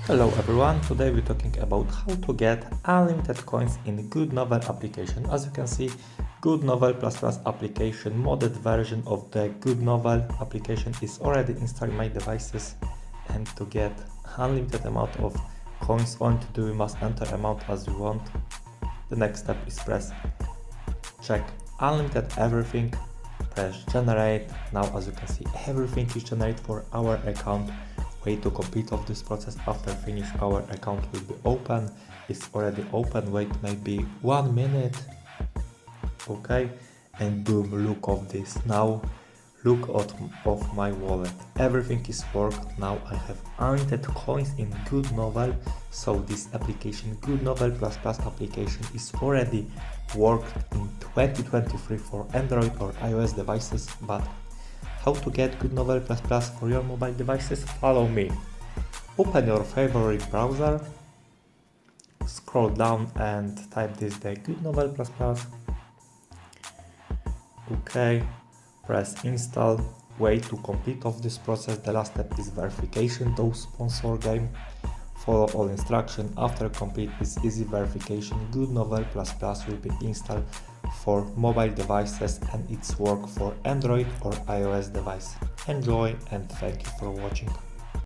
Hello everyone, today we're talking about how to get unlimited coins in Goodnovel application. As you can see, Goodnovel++ application, modded version of the Goodnovel application is already installed in my devices, and to get unlimited amount of coins, all to do, you must enter amount as you want. The next step is press check unlimited everything, press generate. Now as you can see, everything is generated for our account. Way to complete of this process. After finish, our account will be open. It's already open. Wait maybe 1 minute. Okay, and boom, look of this. Now look of my wallet. Everything is worked. Now I have unlimited coins in Goodnovel. So this application, Goodnovel++ application, is already worked in 2023 for Android or iOS devices. But how to get Goodnovel++ for your mobile devices? Follow me. Open your favorite browser, scroll down and type this, the Goodnovel++. Okay, press install. Way to complete of this process. The last step is verification, those sponsor game. Follow all instructions. After complete this easy verification, Goodnovel++ will be installed for mobile devices and it's work for Android or iOS device. Enjoy and thank you for watching.